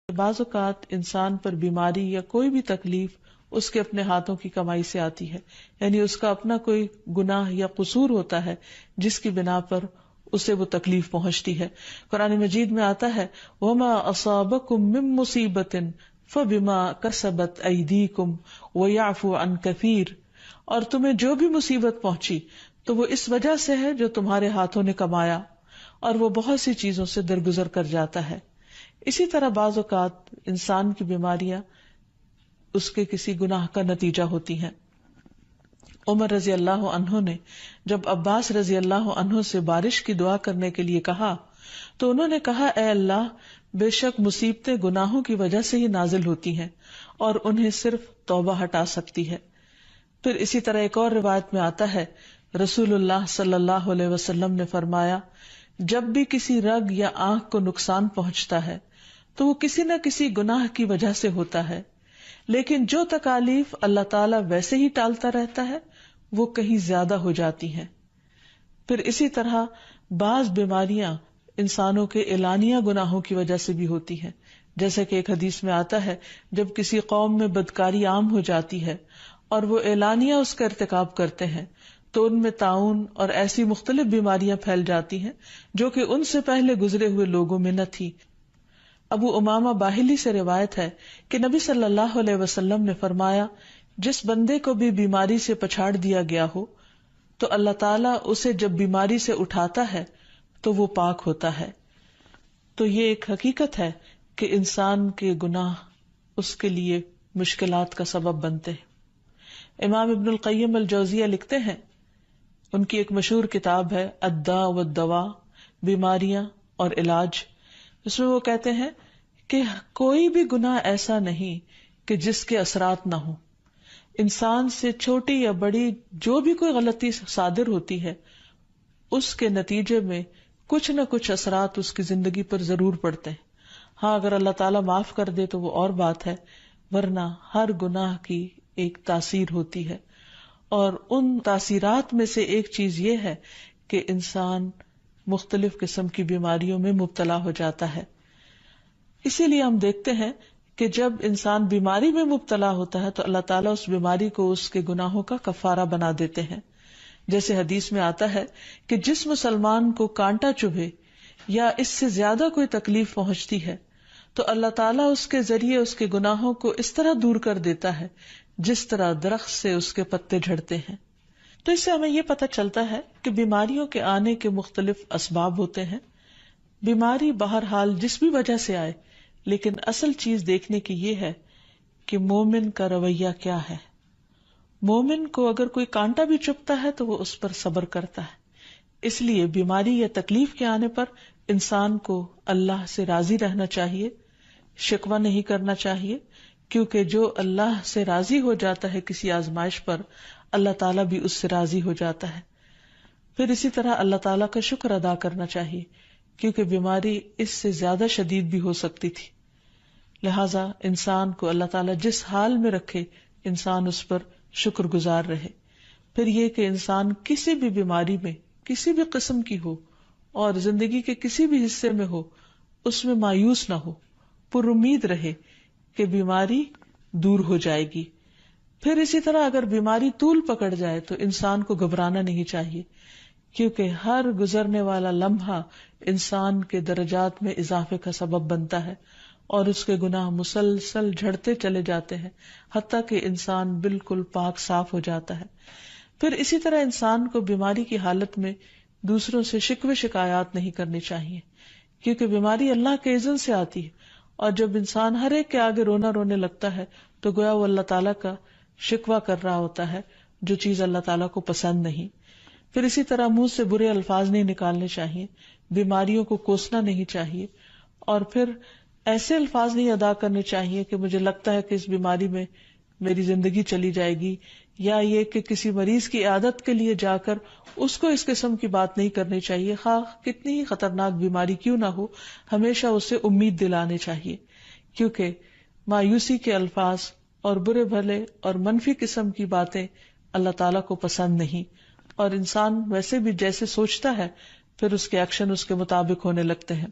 بعض اوقات انسان پر بیماری یا کوئی بھی تکلیف اس کے اپنے ہاتھوں کی کمائی سے آتی ہے، یعنی اس کا اپنا کوئی گناہ یا قصور ہوتا ہے جس کی بنا پر اسے وہ تکلیف پہنچتی ہے۔ قرآن مجید میں آتا ہے وَمَا أَصَابَكُم مِّن مُّصِيبَةٍ فَبِمَا كَسَبَتْ أَيْدِيكُمْ وَيَعْفُو عَن كَثِيرٍ، اور تمہیں جو بھی مصیبت پہنچی تو وہ اس وجہ سے ہے جو تمہارے ہاتھوں نے کمایا، اور وہ بہت سی چیزوں سے درگزر کر جاتا ہے۔ اسی طرح بعض اوقات انسان کی بیماریاں اس کے کسی گناہ کا نتیجہ ہوتی ہیں۔ عمر رضی اللہ عنہ نے جب عباس رضی اللہ عنہ سے بارش کی دعا کرنے کے لیے کہا تو انہوں نے کہا اے اللہ، بے شک مصیبتیں گناہوں کی وجہ سے ہی نازل ہوتی ہیں اور انہیں صرف توبہ ہٹا سکتی ہے۔ پھر اسی طرح ایک اور روایت میں آتا ہے رسول اللہ صلی اللہ علیہ وسلم نے فرمایا جب بھی کسی رگ یا آنکھ کو نقصان پہنچتا ہے تو وہ کسی نہ کسی گناہ کی وجہ سے ہوتا ہے، لیکن جو تکالیف اللہ تعالیٰ ویسے ہی ٹالتا رہتا ہے وہ کہیں زیادہ ہو جاتی ہیں۔ پھر اسی طرح بعض بیماریاں انسانوں کے اعلانیہ گناہوں کی وجہ سے بھی ہوتی ہیں، جیسے کہ ایک حدیث میں آتا ہے جب کسی قوم میں بدکاری عام ہو جاتی ہے اور وہ اعلانیہ اس کا ارتکاب کرتے ہیں تو ان میں طاعون اور ایسی مختلف بیماریاں پھیل جاتی ہیں جو کہ ان سے پہلے گزرے ہوئے لوگوں میں نہ تھی۔ ابو امامہ باہلی سے روایت ہے کہ نبی صلی اللہ علیہ وسلم نے فرمایا جس بندے کو بھی بیماری سے پچھاڑ دیا گیا ہو تو اللہ تعالیٰ اسے جب بیماری سے اٹھاتا ہے تو وہ پاک ہوتا ہے۔ تو یہ ایک حقیقت ہے کہ انسان کے گناہ اس کے لیے مشکلات کا سبب بنتے ہیں۔ امام ابن القیم الجوزیہ لکھتے ہیں، ان کی ایک مشہور کتاب ہے الداء والدواء، بیماریاں اور علاج، اس میں وہ کہتے ہیں کہ کوئی بھی گناہ ایسا نہیں کہ جس کے اثرات نہ ہوں۔ انسان سے چھوٹی یا بڑی جو بھی کوئی غلطی صادر ہوتی ہے اس کے نتیجے میں کچھ نہ کچھ اثرات اس کی زندگی پر ضرور پڑتے ہیں۔ ہاں اگر اللہ تعالیٰ معاف کر دے تو وہ اور بات ہے، ورنہ ہر گناہ کی ایک تاثیر ہوتی ہے، اور ان تاثیرات میں سے ایک چیز یہ ہے کہ انسان مختلف قسم کی بیماریوں میں مبتلا ہو جاتا ہے۔ اسی لیے ہم دیکھتے ہیں کہ جب انسان بیماری میں مبتلا ہوتا ہے تو اللہ تعالیٰ اس بیماری کو اس کے گناہوں کا کفارہ بنا دیتے ہیں۔ جیسے حدیث میں آتا ہے کہ جس مسلمان کو کانٹا چبھے یا اس سے زیادہ کوئی تکلیف پہنچتی ہے تو اللہ تعالیٰ اس کے ذریعے اس کے گناہوں کو اس طرح دور کر دیتا ہے جس طرح درخت سے اس کے پتے جھڑتے ہیں۔ تو اس سے ہمیں یہ پتہ چلتا ہے کہ بیماریوں کے آنے کے مختلف اسباب ہوتے ہیں۔ بیماری بہرحال جس بھی وجہ سے آئے، لیکن اصل چیز دیکھنے کی یہ ہے کہ مومن کا رویہ کیا ہے۔ مومن کو اگر کوئی کانٹا بھی چبھتا ہے تو وہ اس پر صبر کرتا ہے۔ اس لیے بیماری یا تکلیف کے آنے پر انسان کو اللہ سے راضی رہنا چاہیے، شکوہ نہیں کرنا چاہیے، کیونکہ جو اللہ سے راضی ہو جاتا ہے کسی آزمائش پر، اللہ تعالیٰ بھی اس سے راضی ہو جاتا ہے۔ پھر اسی طرح اللہ تعالیٰ کا شکر ادا کرنا چاہیے، کیونکہ بیماری اس سے زیادہ شدید بھی ہو سکتی تھی۔ لہذا انسان کو اللہ تعالیٰ جس حال میں رکھے انسان اس پر شکر گزار رہے۔ پھر یہ کہ انسان کسی بھی بیماری میں کسی بھی قسم کی ہو اور زندگی کے کسی بھی حصے میں ہو اس میں مایوس نہ ہو، پر امید رہے کہ بیماری دور ہو جائے گی۔ پھر اسی طرح اگر بیماری طول پکڑ جائے تو انسان کو گھبرانا نہیں چاہیے، کیونکہ ہر گزرنے والا لمحہ انسان کے درجات میں اضافے کا سبب بنتا ہے اور اس کے گناہ مسلسل جھڑتے چلے جاتے ہیں حتیٰ کہ انسان بالکل پاک صاف ہو جاتا ہے۔ پھر اسی طرح انسان کو بیماری کی حالت میں دوسروں سے شکوے شکایات نہیں کرنی چاہیے، کیونکہ بیماری اللہ کے اذن سے آتی ہے، اور جب انسان ہر ایک کے آگے رونے لگتا ہے تو گویا وہ اللہ تعالیٰ کا شکوہ کر رہا ہوتا ہے، جو چیز اللہ تعالیٰ کو پسند نہیں۔ پھر اسی طرح منہ سے برے الفاظ نہیں نکالنے چاہیے، بیماریوں کو کوسنا نہیں چاہیے، اور پھر ایسے الفاظ نہیں ادا کرنے چاہیے کہ مجھے لگتا ہے کہ اس بیماری میں میری زندگی چلی جائے گی، یا یہ کہ کسی مریض کی عیادت کے لیے جا کر اس کو اس قسم کی بات نہیں کرنی چاہیے، خواہ کتنی ہی خطرناک بیماری کیوں نہ ہو، ہمیشہ اسے امید دلانے چاہیے، کیونکہ مایوسی کے الفاظ اور برے بھلے اور منفی قسم کی باتیں اللہ تعالیٰ کو پسند نہیں، اور انسان ویسے بھی جیسے سوچتا ہے پھر اس کے ایکشن اس کے مطابق ہونے لگتے ہیں۔